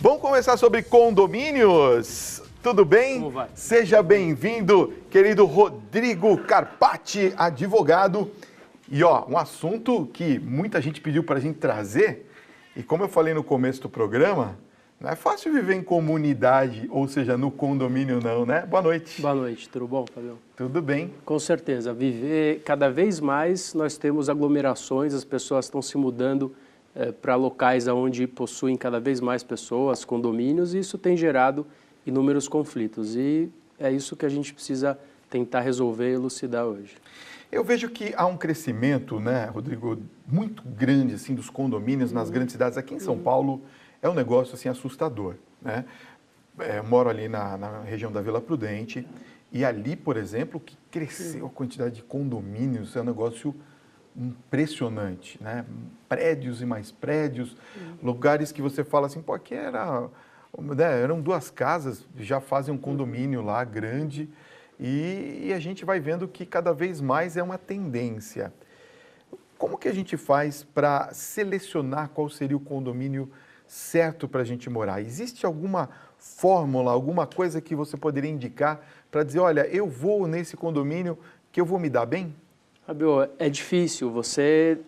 Vamos conversar sobre condomínios? Tudo bem? Como vai? Seja bem-vindo, querido Rodrigo Carpati, advogado. E um assunto que muita gente pediu para a gente trazer, e como eu falei no começo do programa, não é fácil viver em comunidade, ou seja, no condomínio não, né? Boa noite. Boa noite, tudo bom, Fabião? Tudo bem. Com certeza, viver cada vez mais nós temos aglomerações, as pessoas estão se mudando para locais onde possuem cada vez mais pessoas, condomínios, e isso tem gerado inúmeros conflitos. E é isso que a gente precisa tentar resolver e elucidar hoje. Eu vejo que há um crescimento, né, Rodrigo, muito grande assim, dos condomínios nas grandes cidades. Aqui em São Paulo é um negócio assim, assustador, né? Eu moro ali na região da Vila Prudente e ali, por exemplo, que cresceu a quantidade de condomínios, é um negócio impressionante, né? Prédios e mais prédios, lugares que você fala assim, pô, aqui eram duas casas, já fazem um condomínio lá grande e a gente vai vendo que cada vez mais é uma tendência. Como que a gente faz para selecionar qual seria o condomínio certo para a gente morar? Existe alguma fórmula, alguma coisa que você poderia indicar para dizer, olha, eu vou nesse condomínio que eu vou me dar bem? Fabio, é difícil, você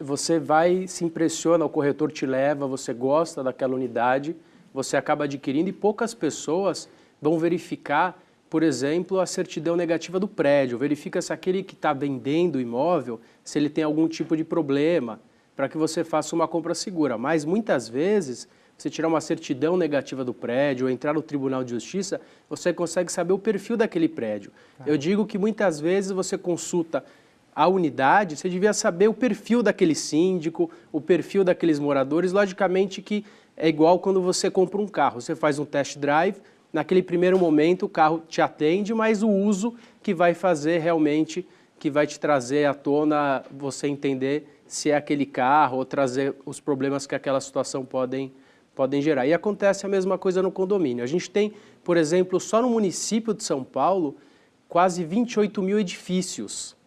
vai, se impressiona, o corretor te leva, você gosta daquela unidade, você acaba adquirindo e poucas pessoas vão verificar, por exemplo, a certidão negativa do prédio, verifica se aquele que está vendendo o imóvel, se ele tem algum tipo de problema, para que você faça uma compra segura. Mas muitas vezes, você tirar uma certidão negativa do prédio ou entrar no Tribunal de Justiça, você consegue saber o perfil daquele prédio. Eu digo que muitas vezes você consulta a unidade, você devia saber o perfil daquele síndico, o perfil daqueles moradores. Logicamente que é igual quando você compra um carro, você faz um test drive, naquele primeiro momento o carro te atende, mas o uso que vai fazer realmente, que vai te trazer à tona você entender se é aquele carro ou trazer os problemas que aquela situação podem gerar. E acontece a mesma coisa no condomínio. A gente tem, por exemplo, só no município de São Paulo, quase 28 mil edifícios.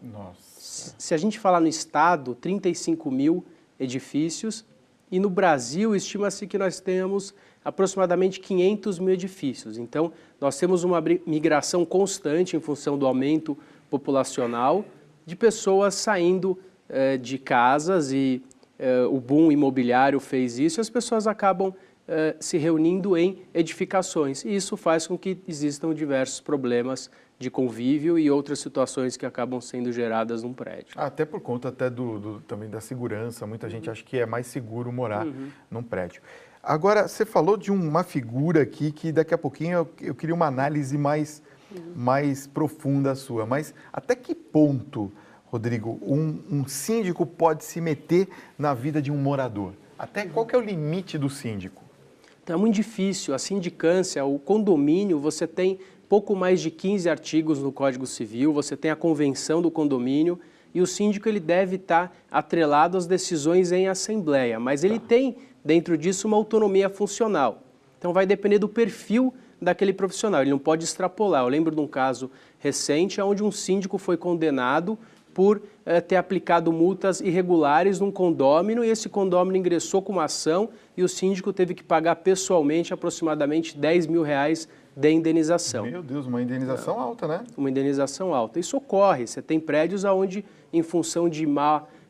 Nossa. Se a gente falar no estado, 35 mil edifícios, e no Brasil estima-se que nós temos aproximadamente 500 mil edifícios. Então, nós temos uma migração constante em função do aumento populacional de pessoas saindo de casas e o boom imobiliário fez isso e as pessoas acabam se reunindo em edificações. E isso faz com que existam diversos problemas de convívio e outras situações que acabam sendo geradas num prédio. Até por conta também da segurança, muita gente acha que é mais seguro morar num prédio. Agora, você falou de uma figura aqui que daqui a pouquinho eu queria uma análise mais profunda sua, mas até que ponto, Rodrigo, um síndico pode se meter na vida de um morador? Até qual que é o limite do síndico? Então é muito difícil, a sindicância, o condomínio, você tem pouco mais de 15 artigos no Código Civil, você tem a convenção do condomínio e o síndico ele deve estar atrelado às decisões em assembleia, mas ele tem dentro disso uma autonomia funcional. Então vai depender do perfil daquele profissional, ele não pode extrapolar. Eu lembro de um caso recente onde um síndico foi condenado por ter aplicado multas irregulares num condômino e esse condômino ingressou com uma ação e o síndico teve que pagar pessoalmente aproximadamente R$10 mil de indenização. Meu Deus, uma indenização alta, né? Uma indenização alta. Isso ocorre, você tem prédios onde, em função de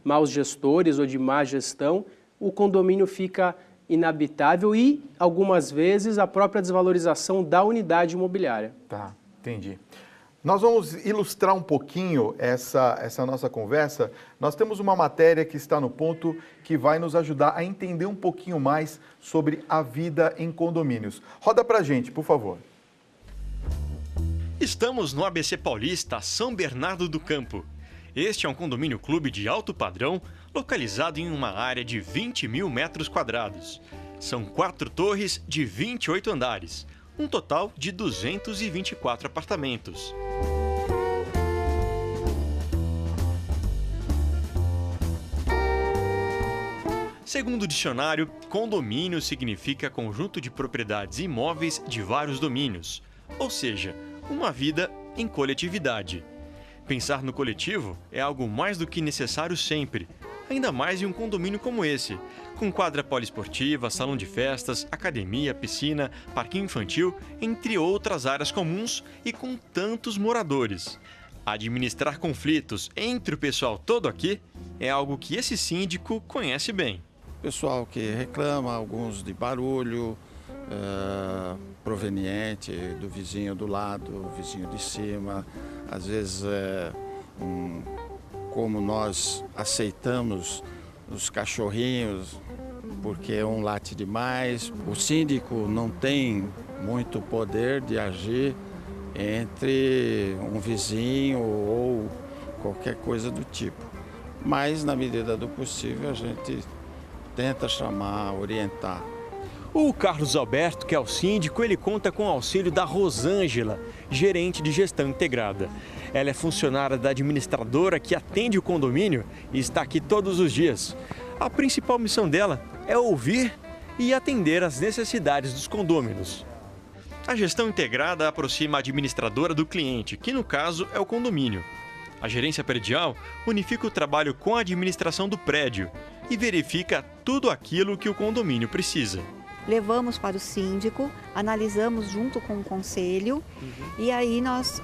maus gestores ou de má gestão, o condomínio fica inabitável e, algumas vezes, a própria desvalorização da unidade imobiliária. Tá, entendi. Nós vamos ilustrar um pouquinho essa nossa conversa. Nós temos uma matéria que está no ponto que vai nos ajudar a entender um pouquinho mais sobre a vida em condomínios. Roda pra gente, por favor. Estamos no ABC Paulista, São Bernardo do Campo. Este é um condomínio clube de alto padrão, localizado em uma área de 20 mil metros quadrados. São 4 torres de 28 andares, um total de 224 apartamentos. Segundo o dicionário, condomínio significa conjunto de propriedades imóveis de vários domínios, ou seja, uma vida em coletividade. Pensar no coletivo é algo mais do que necessário sempre, ainda mais em um condomínio como esse, com quadra poliesportiva, salão de festas, academia, piscina, parquinho infantil, entre outras áreas comuns e com tantos moradores. Administrar conflitos entre o pessoal todo aqui é algo que esse síndico conhece bem. Pessoal que reclama, alguns de barulho, proveniente do vizinho do lado, vizinho de cima. Às vezes, como nós aceitamos os cachorrinhos, porque um late demais, o síndico não tem muito poder de agir entre um vizinho ou qualquer coisa do tipo. Mas, na medida do possível, a gente tenta chamar, orientar. O Carlos Alberto, que é o síndico, ele conta com o auxílio da Rosângela, gerente de gestão integrada. Ela é funcionária da administradora que atende o condomínio e está aqui todos os dias. A principal missão dela é ouvir e atender às necessidades dos condôminos. A gestão integrada aproxima a administradora do cliente, que no caso é o condomínio. A gerência predial unifica o trabalho com a administração do prédio e verifica tudo aquilo que o condomínio precisa. Levamos para o síndico, analisamos junto com o conselho e aí nós,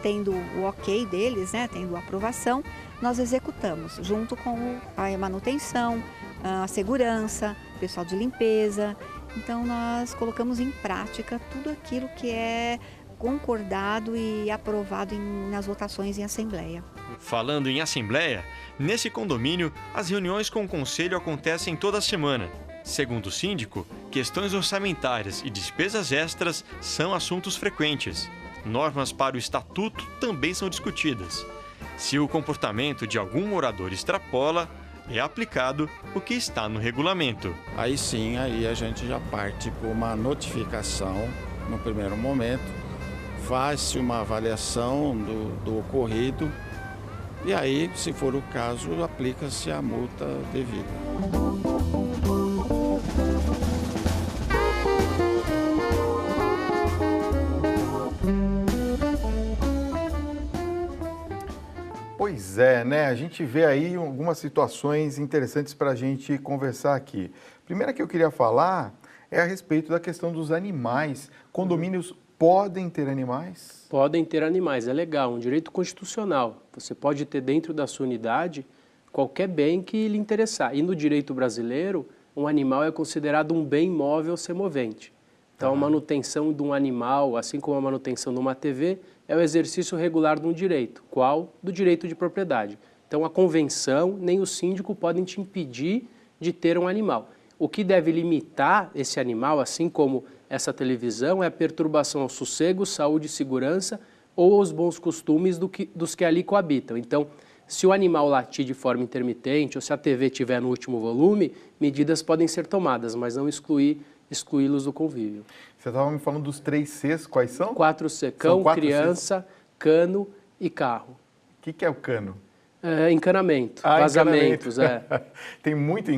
tendo o ok deles, né, tendo a aprovação, nós executamos junto com a manutenção, a segurança, o pessoal de limpeza. Então nós colocamos em prática tudo aquilo que é concordado e aprovado nas votações em assembleia. Falando em assembleia, nesse condomínio as reuniões com o conselho acontecem toda semana. Segundo o síndico, questões orçamentárias e despesas extras são assuntos frequentes. Normas para o estatuto também são discutidas. Se o comportamento de algum morador extrapola, é aplicado o que está no regulamento. Aí sim, aí a gente já parte por uma notificação no primeiro momento, faz-se uma avaliação do ocorrido e aí, se for o caso, aplica-se a multa devida. Pois é, né? A gente vê aí algumas situações interessantes para a gente conversar aqui. Primeira que eu queria falar é a respeito da questão dos animais. Condomínios podem ter animais? Podem ter animais, é legal, um direito constitucional. Você pode ter dentro da sua unidade qualquer bem que lhe interessar. E no direito brasileiro, um animal é considerado um bem móvel semovente. Então, a manutenção de um animal, assim como a manutenção de uma TV, é o exercício regular de um direito. Qual? Do direito de propriedade. Então, a convenção nem o síndico podem te impedir de ter um animal. O que deve limitar esse animal, assim como essa televisão, é a perturbação ao sossego, saúde e segurança ou aos bons costumes dos que ali coabitam. Então, se o animal latir de forma intermitente ou se a TV estiver no último volume, medidas podem ser tomadas, mas não excluí-los do convívio. Você estava me falando dos 3 Cs, quais são? 4C, cão, criança, cano e carro. O que é o cano? Encanamento, vazamentos. Encanamento. Tem muito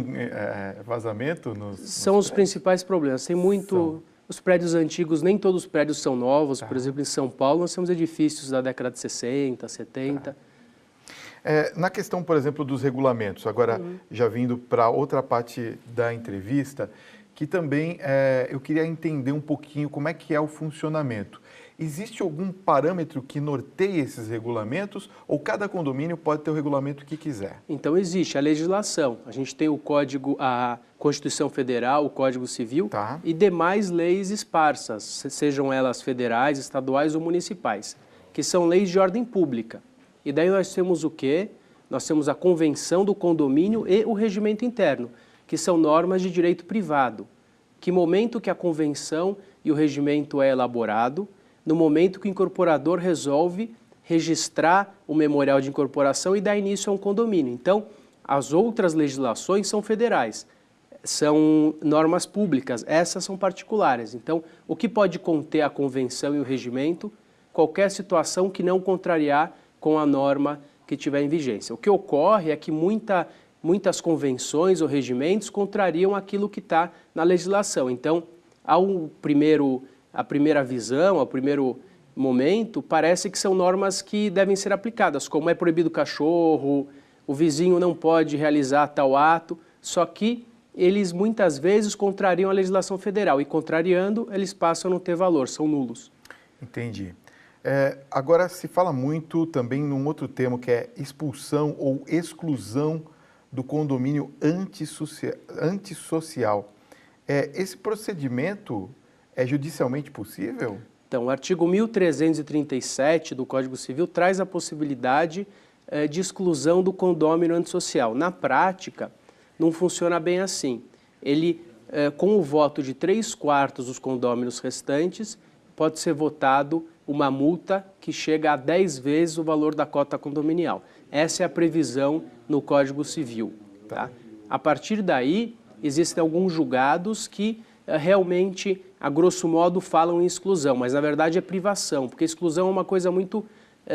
vazamento nos São os principais problemas. Tem muito... Os prédios antigos, nem todos os prédios são novos. Por exemplo, em São Paulo, nós temos edifícios da década de 60, 70. Na questão, por exemplo, dos regulamentos, agora já vindo para outra parte da entrevista, que também eu queria entender um pouquinho como é que é o funcionamento. Existe algum parâmetro que norteie esses regulamentos ou cada condomínio pode ter o regulamento que quiser? Então existe a legislação. A gente tem o Código, a Constituição Federal, o Código Civil e demais leis esparsas, sejam elas federais, estaduais ou municipais, que são leis de ordem pública. E daí nós temos o quê? Nós temos a Convenção do Condomínio e o Regimento Interno, que são normas de direito privado. Que momento que a convenção e o regimento é elaborado? No momento que o incorporador resolve registrar o memorial de incorporação e dar início a um condomínio. Então, as outras legislações são federais, são normas públicas, essas são particulares. Então, o que pode conter a convenção e o regimento? Qualquer situação que não contrariar com a norma que tiver em vigência. O que ocorre é que muitas convenções ou regimentos contrariam aquilo que está na legislação. Então, a primeira visão, ao primeiro momento, parece que são normas que devem ser aplicadas, como é proibido cachorro, o vizinho não pode realizar tal ato, só que eles muitas vezes contrariam a legislação federal e contrariando, eles passam a não ter valor, são nulos. Entendi. Agora se fala muito também num outro termo que é expulsão ou exclusão do condomínio antissocial. Esse procedimento é judicialmente possível? Então, o artigo 1337 do Código Civil traz a possibilidade de exclusão do condômino antissocial. Na prática, não funciona bem assim. Ele, com o voto de 3/4 dos condôminos restantes, pode ser votado uma multa que chega a 10 vezes o valor da cota condominial. Essa é a previsão no Código Civil. Tá? A partir daí, existem alguns julgados que realmente, a grosso modo, falam em exclusão, mas na verdade é privação, porque exclusão é uma coisa muito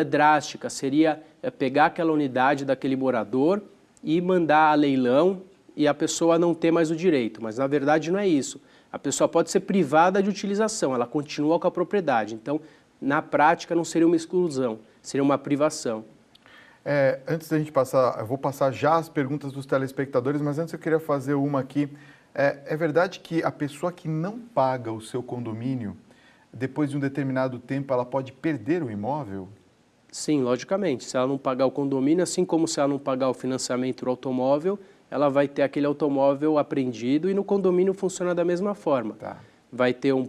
drástica, seria pegar aquela unidade daquele morador e mandar a leilão e a pessoa não ter mais o direito, mas na verdade não é isso. A pessoa pode ser privada de utilização, ela continua com a propriedade, então na prática não seria uma exclusão, seria uma privação. Antes da gente passar, eu vou passar já as perguntas dos telespectadores, mas antes eu queria fazer uma aqui. É verdade que a pessoa que não paga o seu condomínio, depois de um determinado tempo, ela pode perder o imóvel? Sim, logicamente. Se ela não pagar o condomínio, assim como se ela não pagar o financiamento do automóvel, ela vai ter aquele automóvel apreendido e no condomínio funciona da mesma forma. Tá. Vai ter um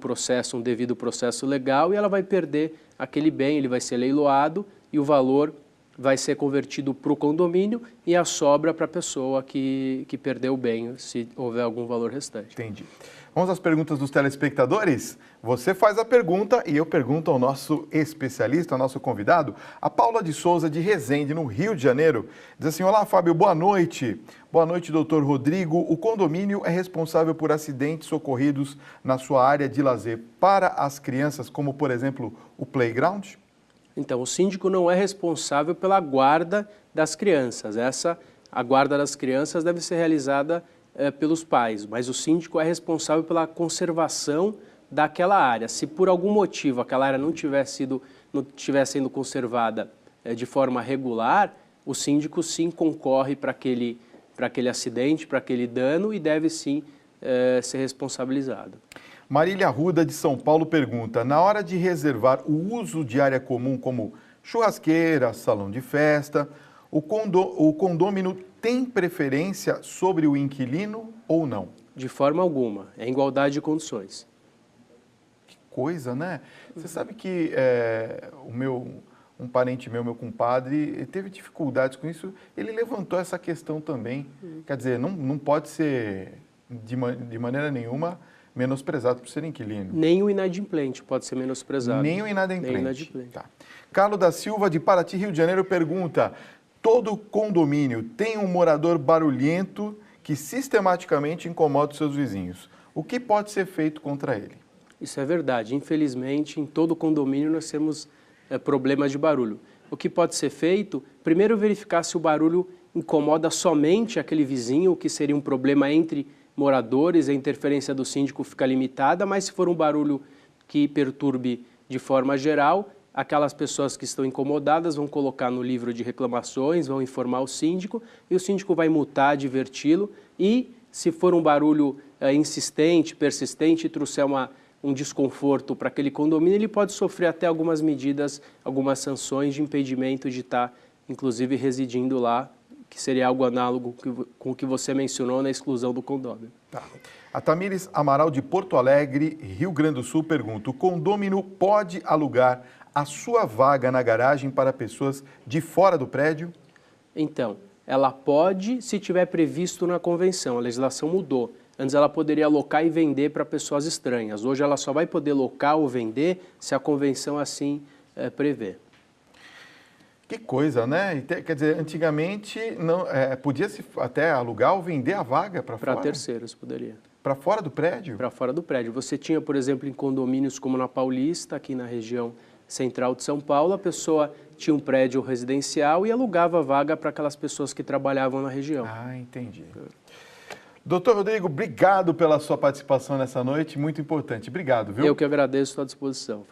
devido processo legal e ela vai perder aquele bem, ele vai ser leiloado e o valor vai ser convertido para o condomínio e a sobra para a pessoa que perdeu o bem, se houver algum valor restante. Entendi. Vamos às perguntas dos telespectadores? Você faz a pergunta e eu pergunto ao nosso especialista, ao nosso convidado, a Paula de Souza, de Resende, no Rio de Janeiro. Diz assim: olá, Fábio, boa noite. Boa noite, doutor Rodrigo. O condomínio é responsável por acidentes ocorridos na sua área de lazer para as crianças, como, por exemplo, o playground? Então, o síndico não é responsável pela guarda das crianças. A guarda das crianças deve ser realizada pelos pais, mas o síndico é responsável pela conservação daquela área. Se por algum motivo aquela área não estiver sendo conservada de forma regular, o síndico sim concorre para aquele acidente, para aquele dano e deve sim ser responsabilizado. Marília Arruda, de São Paulo, pergunta: na hora de reservar o uso de área comum como churrasqueira, salão de festa, o condômino tem preferência sobre o inquilino ou não? De forma alguma, é igualdade de condições. Que coisa, né? Você sabe que um parente meu compadre, teve dificuldades com isso, ele levantou essa questão também. Quer dizer, não pode ser de maneira nenhuma menosprezado por ser inquilino. Nem o inadimplente pode ser menosprezado. Nem o inadimplente. Nem o inadimplente. Tá. Carlos da Silva, de Paraty, Rio de Janeiro, pergunta: todo condomínio tem um morador barulhento que sistematicamente incomoda os seus vizinhos. O que pode ser feito contra ele? Isso é verdade. Infelizmente, em todo condomínio nós temos problemas de barulho. O que pode ser feito? Primeiro, verificar se o barulho incomoda somente aquele vizinho, que seria um problema entre moradores, a interferência do síndico fica limitada, mas se for um barulho que perturbe de forma geral, aquelas pessoas que estão incomodadas vão colocar no livro de reclamações, vão informar o síndico e o síndico vai multar, adverti-lo e se for um barulho insistente, persistente e trouxer um desconforto para aquele condomínio, ele pode sofrer até algumas medidas, algumas sanções de impedimento de estar, inclusive, residindo lá, que seria algo análogo com o que você mencionou na exclusão do condomínio. Tá. A Tamires Amaral, de Porto Alegre, Rio Grande do Sul, pergunta: o condômino pode alugar a sua vaga na garagem para pessoas de fora do prédio? Então, ela pode se tiver previsto na convenção, a legislação mudou. Antes ela poderia alocar e vender para pessoas estranhas. Hoje ela só vai poder alocar ou vender se a convenção assim prevê. Que coisa, né? Quer dizer, antigamente podia-se até alugar ou vender a vaga para fora? Para terceiros, poderia. Para fora do prédio? Para fora do prédio. Você tinha, por exemplo, em condomínios como na Paulista, aqui na região central de São Paulo, a pessoa tinha um prédio residencial e alugava a vaga para aquelas pessoas que trabalhavam na região. Ah, entendi. Doutor Rodrigo, obrigado pela sua participação nessa noite, muito importante. Obrigado, viu? Eu que agradeço, estou à disposição.